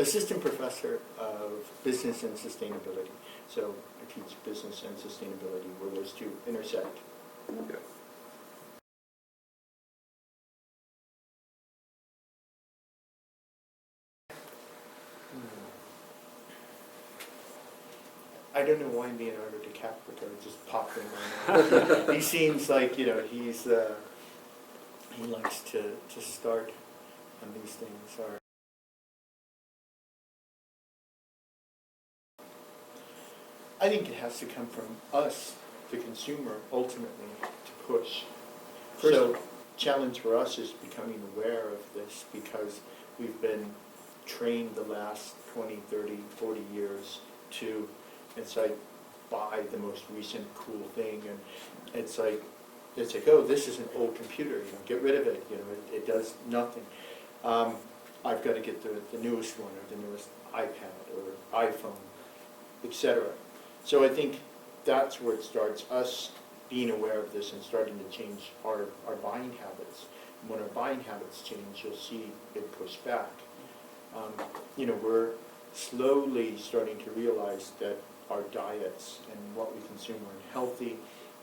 assistant professor of business and sustainability. So I teach business and sustainability where those two intersect. Okay. I don't know why Leonardo DiCaprio just popped in my mind. He seems like, he likes to start on these things. I think it has to come from us, the consumer, ultimately, to push. So, challenge for us is becoming aware of this because we've been trained the last 20, 30, 40 years to, it's like, buy the most recent cool thing, and it's like, oh, this is an old computer, get rid of it, it does nothing. I've got to get the newest one, or the newest iPad, or iPhone, etc. So I think that's where it starts, us being aware of this and starting to change our buying habits. And when our buying habits change, you'll see it push back. We're slowly starting to realize that our diets and what we consume are healthy.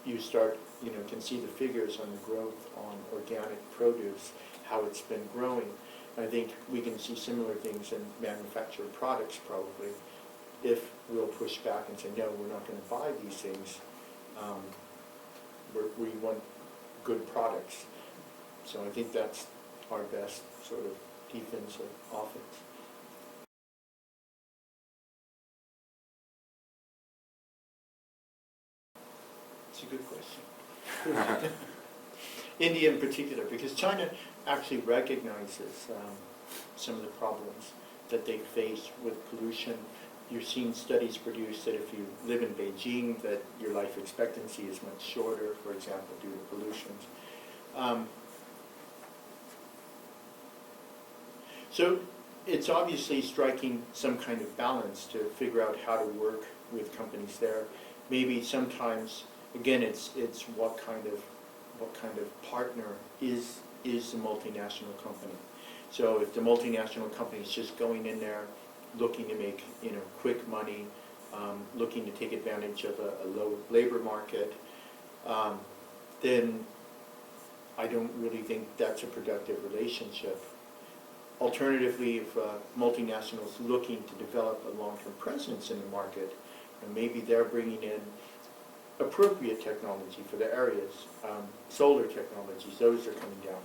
You start, can see the figures on the growth on organic produce, how it's been growing. I think we can see similar things in manufactured products probably, if we'll push back and say, no, we're not going to buy these things. We want good products. So I think that's our best sort of defensive offense. It's a good question. India in particular, because China actually recognizes some of the problems that they face with pollution. You're seeing studies produced that if you live in Beijing, that your life expectancy is much shorter, for example, due to pollution. So it's obviously striking some kind of balance to figure out how to work with companies there. Maybe sometimes, again, it's what kind of partner is the multinational company. So if the multinational company is just going in there, looking to make quick money, looking to take advantage of a low labor market, then I don't really think that's a productive relationship. Alternatively, if multinationals looking to develop a long-term presence in the market, and maybe they're bringing in appropriate technology for the areas, solar technologies, those are coming down,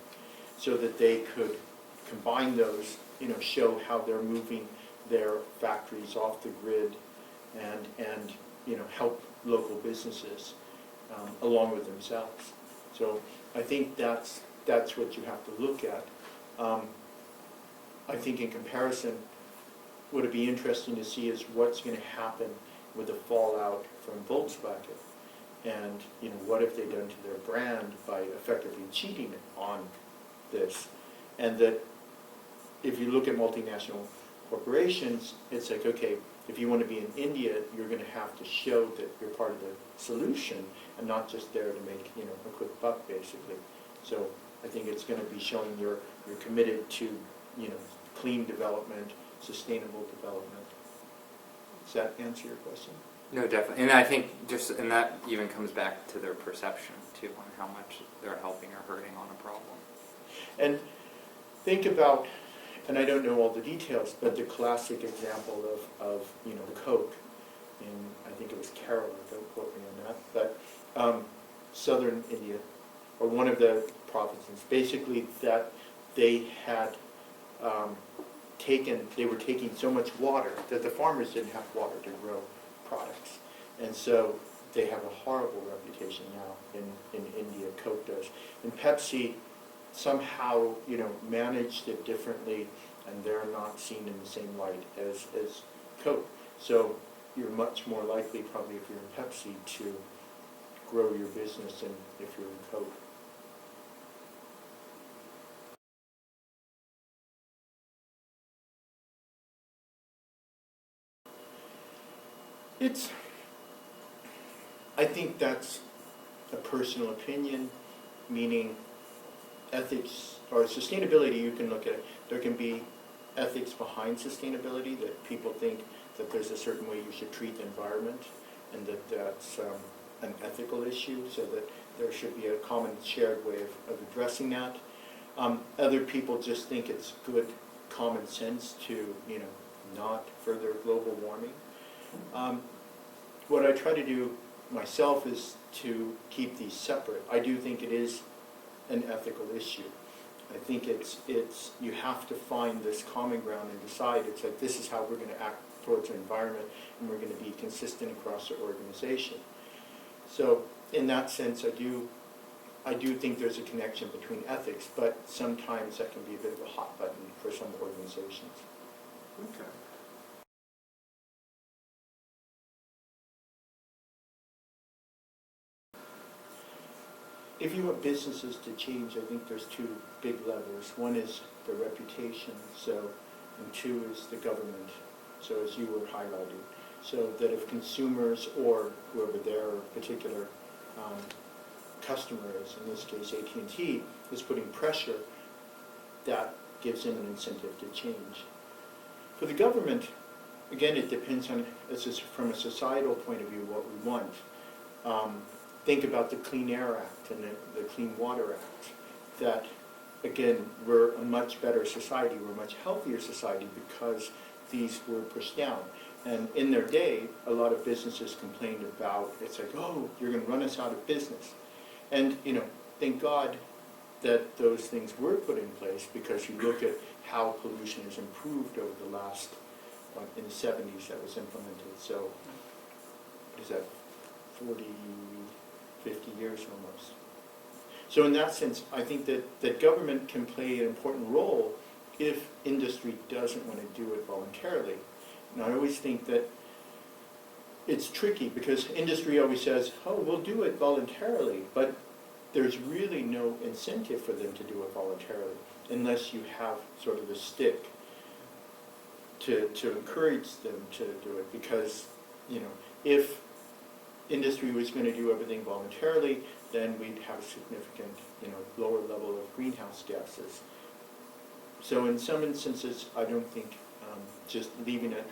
so that they could combine those, show how they're moving their factories off the grid and help local businesses along with themselves. So I think that's what you have to look at. I think in comparison, what would be interesting to see is what's going to happen with the fallout from Volkswagen. And what have they done to their brand by effectively cheating on this? And that if you look at multinational corporations, it's like, okay, if you want to be in India, you're going to have to show that you're part of the solution and not just there to make a quick buck, basically. So I think it's going to be showing you're committed to clean development, sustainable development. Does that answer your question? No, definitely. And I think and that even comes back to their perception too, on how much they're helping or hurting on a problem. And think about, and I don't know all the details, but the classic example of Coke in, I think it was Kerala, don't quote me on that, but southern India, or one of the provinces, basically that they had they were taking so much water that the farmers didn't have water to grow products. And so they have a horrible reputation now in India, Coke does. And Pepsi somehow, managed it differently, and they're not seen in the same light as Coke. So you're much more likely, probably if you're in Pepsi, to grow your business than if you're in Coke. I think that's a personal opinion, meaning ethics or sustainability, you can look at it. There can be ethics behind sustainability, that people think that there's a certain way you should treat the environment, and that that's an ethical issue, so that there should be a common shared way of addressing that. Other people just think it's good common sense to, not further global warming. What I try to do myself is to keep these separate. I do think it is an ethical issue. I think it's you have to find this common ground and decide, it's like, this is how we're going to act towards the environment, and we're going to be consistent across the organization. So in that sense, I do think there's a connection between ethics, but sometimes that can be a bit of a hot button for some organizations. Okay. If you want businesses to change, I think there's two big levers. One is the reputation, and two is the government, so as you were highlighting. So that if consumers or whoever their particular customer is, in this case AT&T, is putting pressure, that gives them an incentive to change. For the government, again, it depends on, from a societal point of view, what we want. Think about the Clean Air Act and the Clean Water Act, that, again, we're a much better society, we're a much healthier society because these were pushed down. And in their day, a lot of businesses complained about, it's like, oh, you're going to run us out of business. And, thank God that those things were put in place, because you look at how pollution has improved over the last, in the 70s that was implemented. So, what is that, 40, 50 years almost. So in that sense, I think that government can play an important role if industry doesn't want to do it voluntarily. And I always think that it's tricky, because industry always says, oh, we'll do it voluntarily, but there's really no incentive for them to do it voluntarily unless you have sort of a stick to encourage them to do it. Because, if industry was going to do everything voluntarily, then we'd have a significant, lower level of greenhouse gases. So in some instances, I don't think just leaving it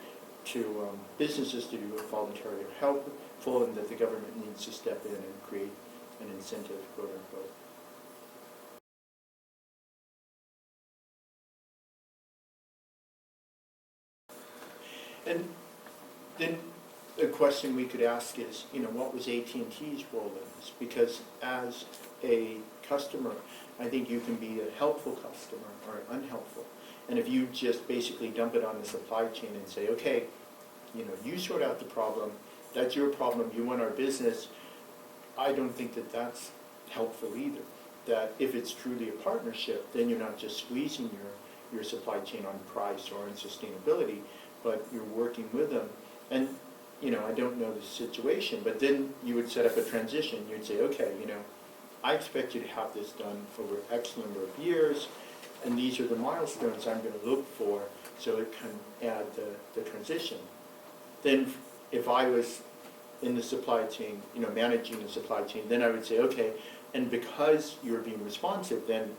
to businesses to do it voluntarily are helpful, and that the government needs to step in and create an incentive, quote unquote. And then a question we could ask is, what was AT&T's role in this? Because as a customer, I think you can be a helpful customer or unhelpful. And if you just basically dump it on the supply chain and say, okay, you sort out the problem, that's your problem, you want our business, I don't think that that's helpful either. That if it's truly a partnership, then you're not just squeezing your supply chain on price or on sustainability, but you're working with them. And I don't know the situation, but then you would set up a transition. You'd say, okay, I expect you to have this done over X number of years, and these are the milestones I'm going to look for, so it can add the transition. Then if I was in the supply chain, managing the supply chain, then I would say, okay, and because you're being responsive, then,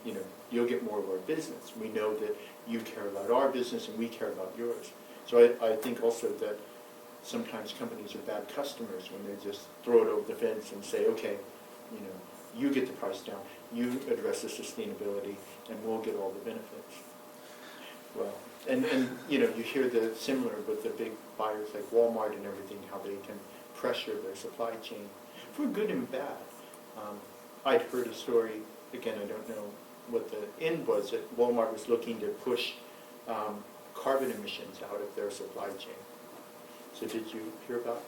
you'll get more of our business. We know that you care about our business and we care about yours. So I think also that sometimes companies are bad customers when they just throw it over the fence and say, okay, you get the price down, you address the sustainability, and we'll get all the benefits. Well, and you hear the similar with the big buyers like Walmart and everything, how they can pressure their supply chain for good and bad. I'd heard a story, again, I don't know what the end was, that Walmart was looking to push carbon emissions out of their supply chain. So did you hear about